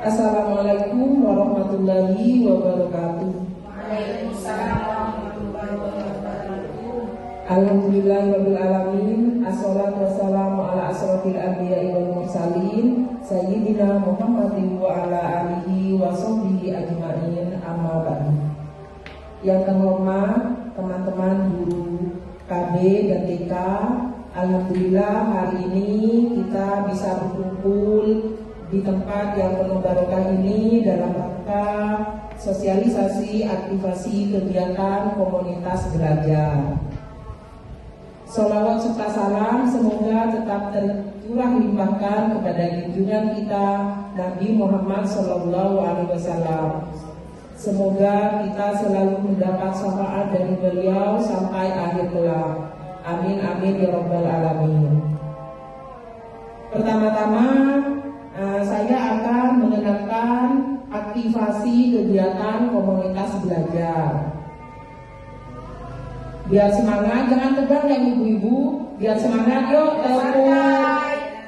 Assalamualaikum warahmatullahi wabarakatuh. Waalaikumsalam warahmatullahi wabarakatuh. Alhamdulillahirabbil alamin. Assalatu wassalamu ala asrofil anbiya'i wal mursalin sayyidina Muhammadin wa ala alihi wa sahbihi ajma'in, amma ba'du. Yang terhormat teman-teman guru KB dan TK, alhamdulillah hari ini kita bisa berkumpul di tempat yang penuh barokah ini dalam rangka sosialisasi aktivasi kegiatan komunitas belajar. Sholawat serta salam semoga tetap tercurah limpahkan kepada junjungan kita Nabi Muhammad SAW. Semoga kita selalu mendapat syafaat dari beliau sampai akhir kelak. Amin amin ya rabbal alamin. Pertama-tama saya akan mengenalkan aktivasi kegiatan komunitas belajar. Biar semangat, jangan tegang ya ibu-ibu. Biar semangat, yuk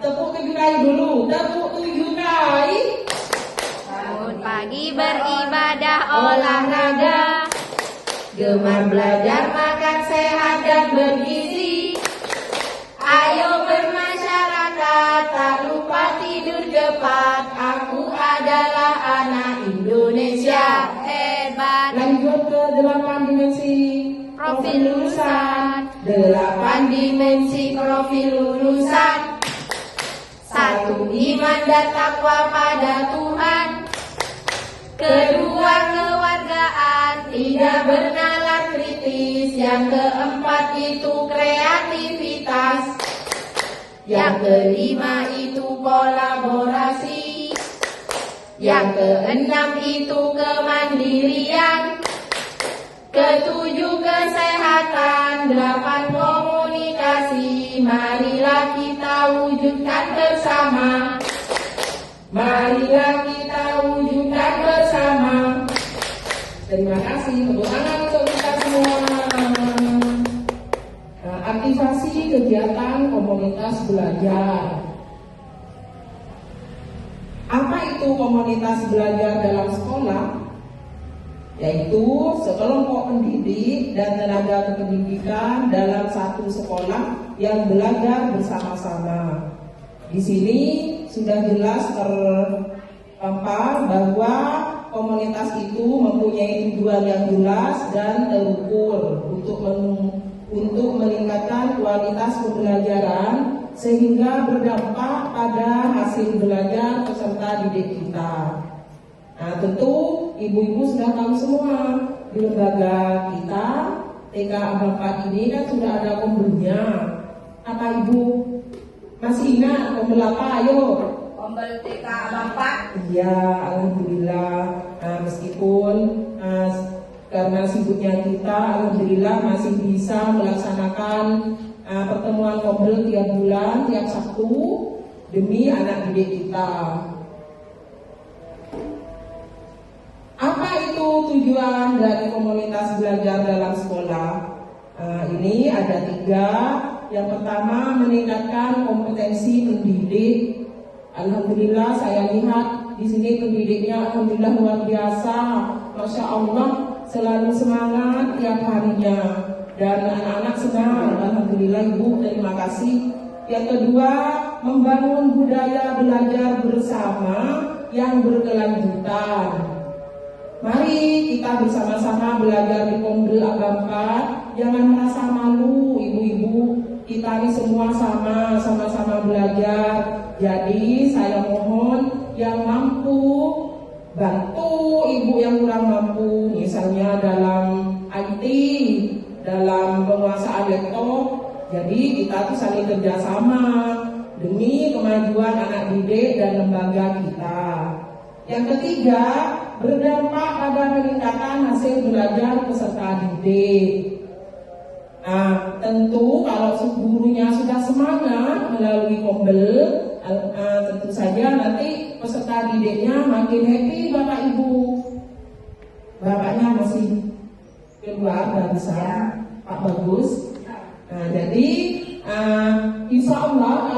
tepuk 7 kali dulu. Tepuk 7 kali. Bangun pagi beribadah olahraga, gemar belajar makan sehat dan bergizi. Ayo bermasyarakat, tak lupa tidur cepat. Aku adalah anak Indonesia hebat. Lanjut ke 8 dimensi Profil lulusan, 8 dimensi profil lulusan. 1. Iman dan takwa pada Tuhan. 2. Kewargaan, tidak bernalar kritis. Yang 4 itu kreativitas. Yang 5 itu kolaborasi. Yang 6 itu kemandirian. 7 kesehatan, 8 komunikasi. Marilah kita wujudkan bersama. Marilah kita wujudkan bersama. Terima kasih, tepuk tangan untuk kita semua. Aktivasi kegiatan komunitas belajar. Apa itu komunitas belajar dalam sekolah? Yaitu sekelompok pendidik dan tenaga kependidikan dalam satu sekolah yang belajar bersama-sama. Di sini sudah jelas terpampang bahwa komunitas itu mempunyai tujuan yang jelas dan terukur untuk meningkatkan kualitas pembelajaran sehingga berdampak pada hasil belajar peserta didik kita. Nah, tentu ibu-ibu sudah tahu semua di lembaga kita TK Abang 4 ini kan sudah ada kombelnya. Apa ibu masih ingat kombel apa? Ayo. Kombel TK Abang 4. Iya, alhamdulillah. Nah, meskipun karena sibuknya kita, alhamdulillah masih bisa melaksanakan pertemuan kombel tiap bulan, tiap Sabtu demi anak didik kita. Apa itu tujuan dari komunitas belajar dalam sekolah? Ini ada 3. Yang pertama, meningkatkan kompetensi pendidik. Alhamdulillah saya lihat di sini pendidiknya alhamdulillah luar biasa, masya Allah, selalu semangat tiap harinya dan anak-anak senang. Alhamdulillah ibu, terima kasih. Yang kedua, membangun budaya belajar bersama yang berkelanjutan. Mari kita bersama-sama belajar di Kombel Abang 4. Jangan merasa malu ibu-ibu. Kita ini semua sama-sama belajar. Jadi saya mohon yang mampu bantu ibu yang kurang mampu. Misalnya dalam IT, dalam penguasaan laptop. Jadi kita tuh saling kerjasama demi kemajuan anak didik dan lembaga kita. Yang ketiga, berdampak pada peningkatan hasil belajar peserta didik. Nah, tentu kalau gurunya sudah semangat melalui kombel, tentu saja nanti peserta didiknya makin happy Bapak Ibu. Bapaknya masih keluar barusan, Pak Bagus. Nah, jadi insya Allah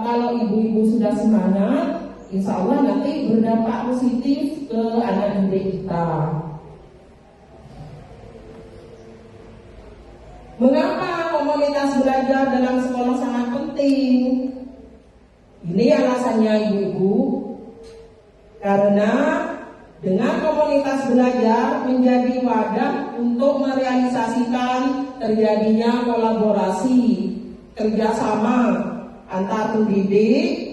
kalau ibu-ibu sudah semangat, insya Allah nanti berdampak positif ke anak didik kita. Mengapa komunitas belajar dalam sekolah sangat penting? Ini alasannya ibu-ibu, karena dengan komunitas belajar menjadi wadah untuk merealisasikan terjadinya kolaborasi, kerjasama antar pendidik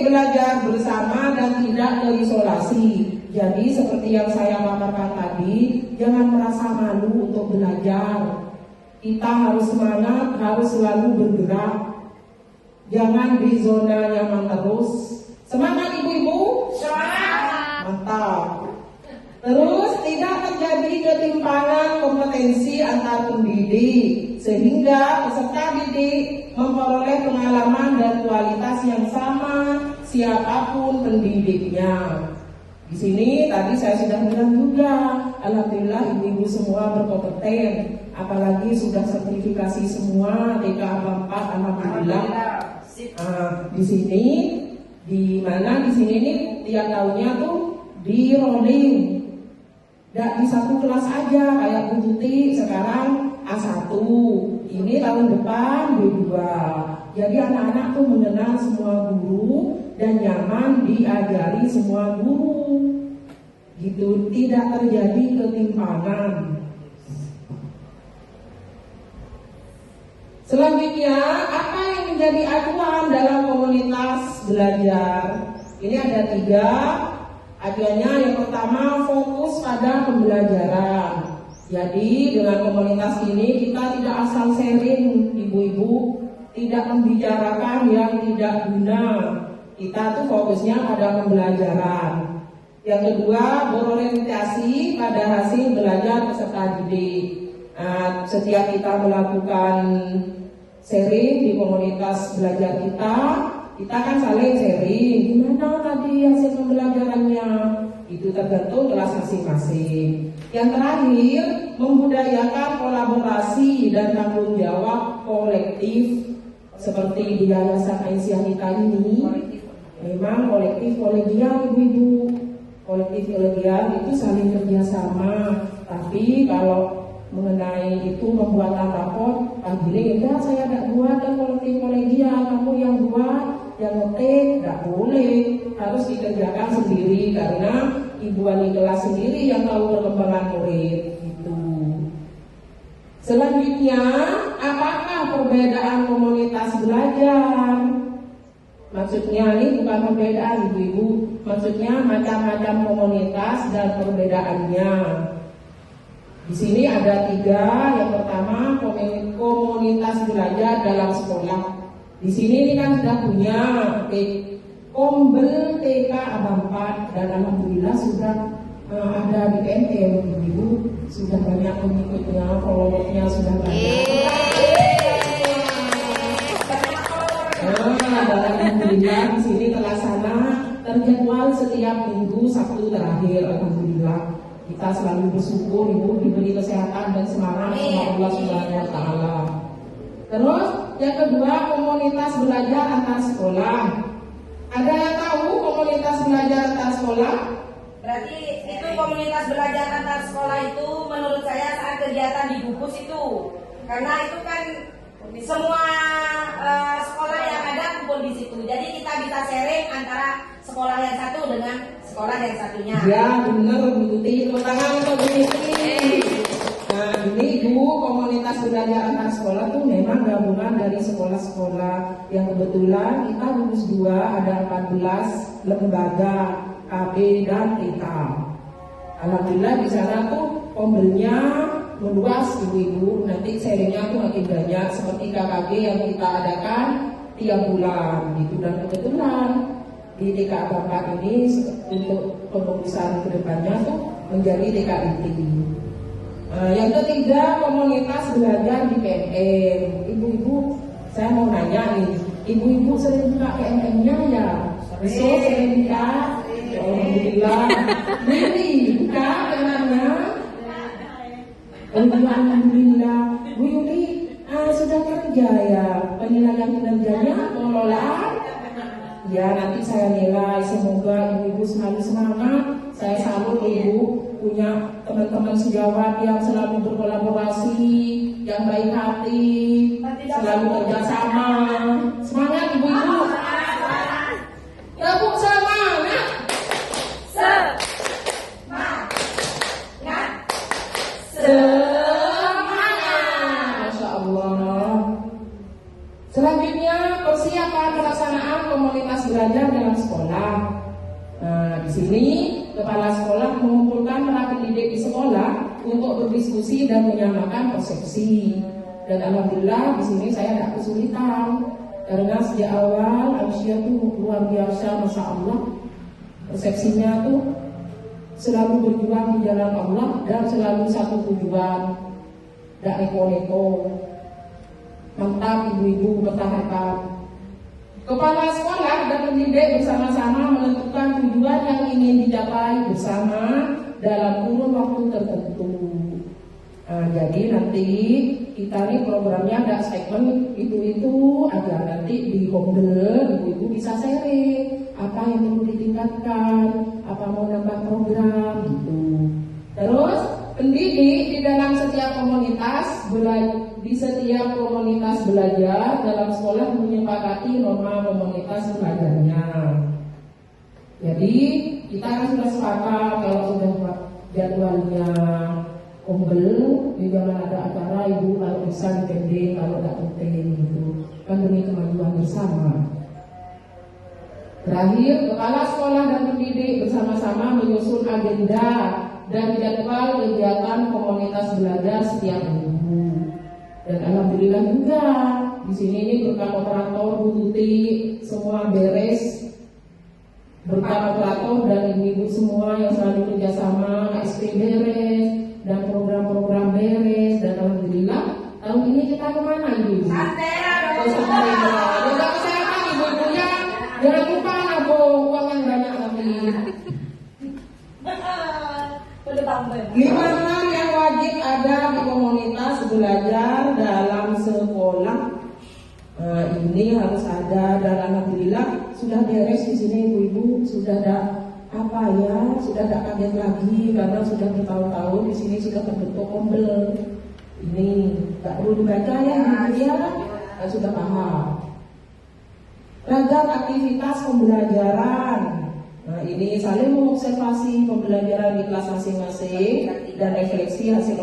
belajar bersama dan tidak terisolasi. Jadi seperti yang saya paparkan tadi, jangan merasa malu untuk belajar. Kita harus semangat, harus selalu bergerak. Jangan di zona nyaman terus. Semangat ibu-ibu? Semangat. Mantap. Terus tidak terjadi ketimpangan kompetensi antar pendidik, sehingga peserta didik memperoleh pengalaman dan kualitas yang sama siapapun pendidiknya. Di sini tadi saya sudah bilang juga, alhamdulillah ibu-ibu semua berkompeten, apalagi sudah sertifikasi semua TK 4, alhamdulillah. Di sini, di mana di sini nih tiap tahunnya tuh di rolling, tidak di satu kelas aja kayak Bu Tuti sekarang A1, ini tahun depan B2. Jadi anak-anak tuh mengenal semua guru dan nyaman diajari semua guru, gitu, tidak terjadi ketimpangan. Selanjutnya, apa yang menjadi acuan dalam komunitas belajar? Ini ada 3 acuannya. Yang pertama, fokus pada pembelajaran. Jadi dengan komunitas ini kita tidak asal sharing, ibu-ibu, tidak membicarakan yang tidak guna. Kita tuh fokusnya pada pembelajaran. Yang kedua, berorientasi pada hasil belajar peserta didik. Nah, setiap kita melakukan sharing di komunitas belajar kita kan saling sharing. Gimana tadi hasil pembelajarannya? Itu tergantung kelas masing-masing. Yang terakhir, membudayakan kolaborasi dan tanggung jawab kolektif. Seperti di Yayasan Aisyah ini, memang kolektif kolegial ibu-ibu. Kolektif kolegial itu saling kerjasama. Tapi kalau mengenai itu pembuatan raport, pagi enggak, saya tidak buat dan kolektif kolegial, kamu yang buat, yang ngetik, tidak boleh, harus dikerjakan sendiri karena ibu wali kelas sendiri yang tahu perkembangan murid. Gitu. Selanjutnya, apakah perbedaan komunitas belajar? Maksudnya ini bukan perbedaan ibu-ibu, maksudnya macam-macam komunitas dan perbedaannya. Di sini ada 3. Yang pertama, komunitas belajar dalam sekolah. Di sini ini kan sudah punya Kombel TK A4 dan alhamdulillah sudah ada di PNM, ibu sudah banyak pengikutnya, followernya sudah banyak. Dan alhamdulillah di sini terlaksana terjadwal setiap minggu Sabtu terakhir, alhamdulillah. Kita selalu bersyukur ibu diberi kesehatan dan semangat sama Allah Subhanahu wa taala. Terus yang kedua, komunitas belajar antar sekolah. Ada yang tahu komunitas belajar antar sekolah? Berarti itu komunitas belajar antar sekolah itu menurut saya saat kegiatan di Bupus itu. Karena itu kan semua sekolah yang ada kumpul di situ. Jadi kita bisa sharing antara sekolah yang satu dengan sekolah yang satunya. Ya benar Bu Tuti, tepuk tangan untuk Bu Tuti. Nah ini ibu, komunitas belajar antar sekolah tuh memang gabungan dari sekolah-sekolah yang kebetulan kita lulus 2, ada 14 lembaga KB dan TK. Alhamdulillah di sana tuh pembelnya meluas ibu-ibu, nanti sharingnya tuh makin banyak seperti KKG yang kita adakan tiap bulan gitu. Dan kebetulan di TK 4 ini untuk pemfokusan kedepannya tuh menjadi TK inti. Yang ketiga, komunitas belajar di PNM. Ibu-ibu, saya mau nanya nih, ibu-ibu sering buka PNM-nya ya? Besok sering buka? Alhamdulillah. Ini buka PNM-nya? Alhamdulillah. Bu Yuli sudah kerja ya? Penilaian kinerjanya mengelola? Ya nanti saya nilai. Semoga ibu-ibu selalu semangat. Saya salut ibu punya teman-teman sejawat yang selalu berkolaborasi, yang baik hati, selalu kerjasama. Semangat ibu-ibu. Tepuk semangat. Masya Allah. Selanjutnya persiapan pelaksanaan komunitas belajar dalam sekolah. Nah, di sini kepala sekolah mengumpulkan para pendidik di sekolah untuk berdiskusi dan menyamakan persepsi. Dan alhamdulillah di sini saya tidak kesulitan karena sejak awal Aisyah tuh luar biasa, masya Allah. Persepsinya tuh selalu berjuang di jalan Allah dan selalu satu tujuan, tidak neko-neko. Mantap ibu-ibu bertahan. Kepala sekolah dan pendidik bersama-sama menentukan tujuan yang ingin dicapai bersama dalam kurun waktu tertentu. Nah, jadi nanti kita nih programnya ada segmen itu agar nanti di Google ibu-ibu bisa sharing apa yang perlu ditingkatkan, apa mau nambah program gitu. Terus pendidik di dalam setiap komunitas belajar dalam sekolah menyepakati norma komunitas belajarnya. Jadi kita kan sudah sepakat kalau sudah jadwalnya kumpul, jangan ada acara ibu kalau bisa dipending, kalau tidak penting gitu, kan demi kemajuan bersama. Terakhir, kepala sekolah dan pendidik bersama-sama menyusun agenda dan jadwal kegiatan komunitas belajar setiap minggu. Dan alhamdulillah juga di sini ini berkat operator Bu Tuti semua beres, berkat operator dan ibu-ibu semua yang selalu kerjasama, KSP beres dan program-program beres. Dan alhamdulillah tahun ini kita kemana ibu? Jaga kesehatan ibu-ibunya, jangan lupa nabung uang yang banyak nanti. 5 hal yang wajib ada di komunitas belajar dalam sekolah. Nah, ini harus ada dan alhamdulillah sudah beres di sini ibu-ibu, sudah ada sudah ada kaget lagi karena sudah bertahun-tahun di sini sudah terbentuk ombel. Ini tak perlu dibaca ya, sudah paham. Ragam aktivitas pembelajaran. Nah, ini saling mengobservasi pembelajaran di kelas masing-masing dan refleksi hasil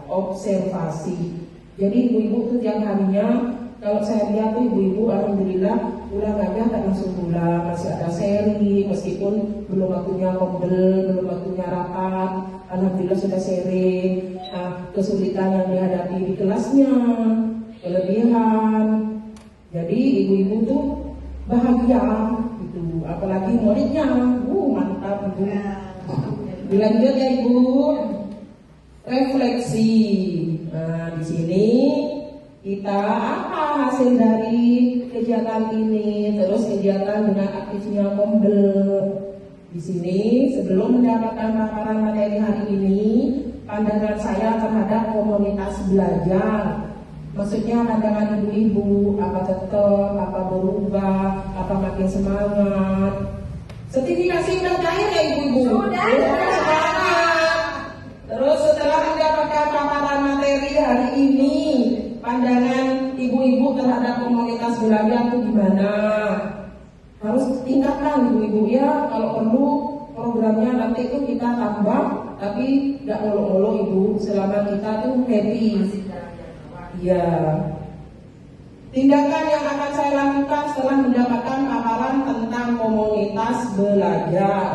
observasi. Jadi ibu-ibu tuh tiap harinya, kalau saya lihat tuh ibu-ibu alhamdulillah pulang aja tak langsung pulang, masih ada seri meskipun belum waktunya kombel, belum waktunya rapat, alhamdulillah sudah sharing. Nah, kesulitan yang dihadapi di kelasnya, kelebihan. Jadi ibu-ibu tuh bahagia gitu, apalagi muridnya, mantap ibu. Dilanjut ya ibu, refleksi. Nah, di sini kita apa hasil dari kegiatan ini, terus kegiatan dengan aktifnya kombel. Di sini sebelum mendapatkan paparan materi hari ini, pandangan saya terhadap komunitas belajar. Maksudnya pandangan ibu-ibu, apa tetap, apa berubah, apa makin semangat. Sertifikasi udah cair ya ibu-ibu? Sudah. Semangat. Terus setelah mendapatkan paparan materi hari ini, pandangan ibu-ibu terhadap komunitas belajar itu gimana? Harus tingkatkan ibu-ibu ya, kalau perlu programnya nanti itu kita tambah, tapi nggak ngolok-ngolok ibu, selama kita tuh happy. Ya, tindakan yang akan saya lakukan setelah mendapatkan paparan tentang komunitas belajar.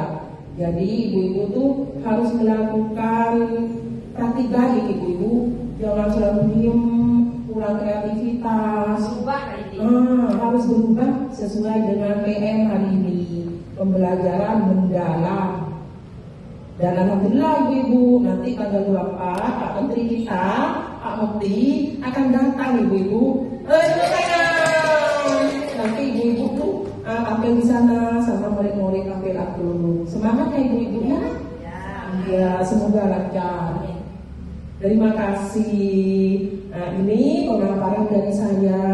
Jadi ibu-ibu tuh harus melakukan praktik ibu-ibu, jangan selalu diem, kurang kreativitas. Harus berubah sesuai dengan PM hari ini, pembelajaran mendalam. Dan alhamdulillah ibu-ibu, nanti tanggal 24 Pak Menteri kita, Pak Mukti akan datang ibu-ibu. Nanti ibu-ibu tuh tampil di sana sama murid-murid tampil dulu. Semangat ya ibu-ibu ya. Ya, semoga lancar. Terima kasih. Nah, ini pemaparan dari saya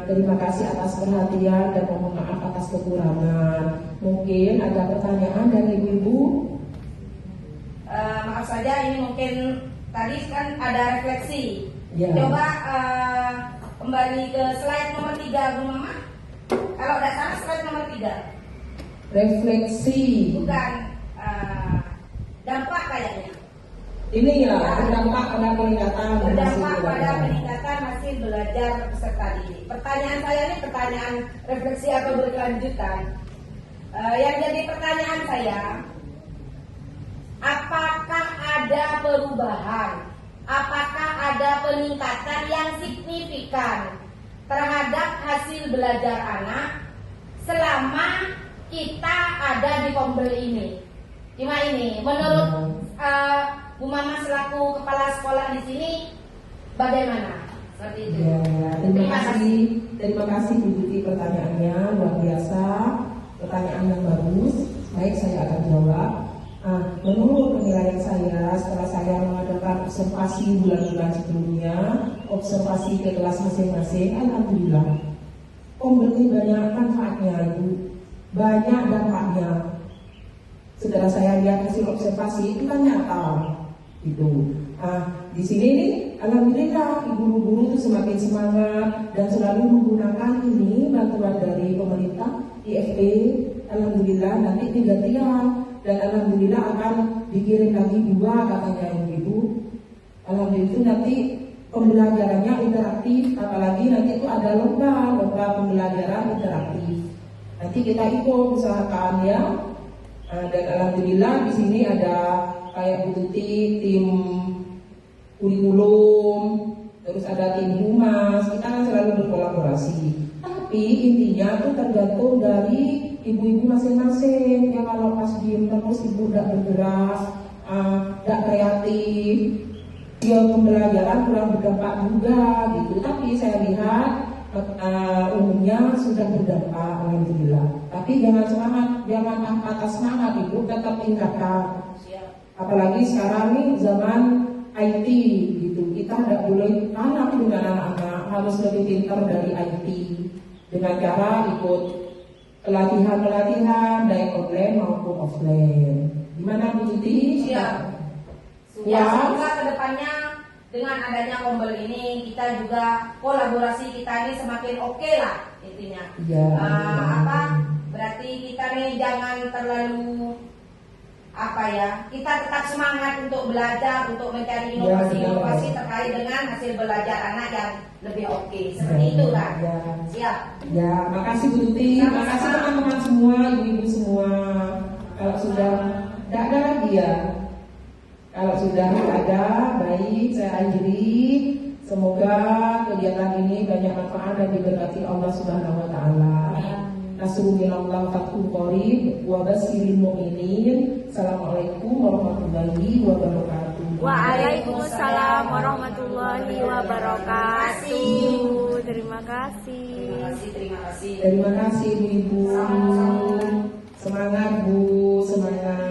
terima kasih atas perhatian dan mohon maaf atas kekurangan. Mungkin ada pertanyaan dari ibu-ibu? Maaf saja, ini mungkin tadi kan ada refleksi. Ya. Coba kembali ke slide nomor 3, Bu Mama. Kalau tidak salah slide nomor 3. Refleksi. Bukan dampak kayaknya. Ini ya, berdampak pada peningkatan Berdampak hasil pada belajar. peningkatan hasil belajar peserta didik. Pertanyaan saya ini pertanyaan refleksi atau berkelanjutan. Yang jadi pertanyaan saya, apakah ada perubahan? Apakah ada peningkatan yang signifikan terhadap hasil belajar anak selama kita ada di Kombel ini? Cuma ini, menurut Bu Mama selaku kepala sekolah di sini, bagaimana? Seperti itu. Ya, terima kasih Bu Tuti, pertanyaannya luar biasa, pertanyaan yang bagus. Baik, saya akan jawab. Menurut penilaian saya, setelah saya mengadakan observasi bulan-bulan sebelumnya, observasi ke kelas masing-masing, alhamdulillah, Kombel ini banyak manfaatnya, Ibu, banyak dampaknya. Setelah saya lihat hasil observasi itu kan nyata, gitu. Di sini nih, alhamdulillah, guru-guru itu semakin semangat dan selalu menggunakan ini bantuan dari pemerintah IFP. Alhamdulillah nanti gantian. Dan alhamdulillah akan dikirim lagi 2 katanya ibu. Alhamdulillah itu nanti pembelajarannya interaktif, apalagi nanti itu ada lomba pembelajaran interaktif. Nanti kita ikut usahakan ya. Dan alhamdulillah di sini ada kayak Bu Tuti, tim kurikulum, terus ada tim humas, kita kan selalu berkolaborasi. Tapi intinya itu tergantung dari ibu-ibu masing-masing. Ya kalau pas diem terus ibu tidak bergerak, tidak kreatif, ya pembelajaran kurang berdampak juga gitu. Tapi saya lihat umumnya sudah berdampak, alhamdulillah. Tapi jangan semangat, jangan patah semangat, ibu tetap tingkatkan. Apalagi sekarang nih zaman IT gitu, kita tidak boleh kalah dengan anak-anak, harus lebih pintar dari IT dengan cara ikut pelatihan baik online maupun offline. Gimana Bu Tuti? Siap. Ya, semoga kedepannya dengan adanya Kombel ini kita juga kolaborasi kita ini semakin oke lah intinya. Ya. Berarti kita nih jangan terlalu kita tetap semangat untuk belajar, untuk mencari inovasi-inovasi terkait dengan hasil belajar anak yang lebih oke. Seperti itu kan? Ya. Siap. Ya, makasih Bu Tuti, makasih teman-teman semua, ibu-ibu semua. Kalau sudah tidak ada lagi ya. Kalau sudah ada, baik saya akhiri. Semoga kegiatan ini banyak manfaat dan diberkati Allah Subhanahu wa taala. Nasrul minallah fathul qarib wa basyiril mu'minin. Assalamualaikum warahmatullahi wabarakatuh. Waalaikumsalam warahmatullahi wabarakatuh. Terima kasih. Terima kasih. Terima kasih ibu-ibu. Semangat Bu, semangat.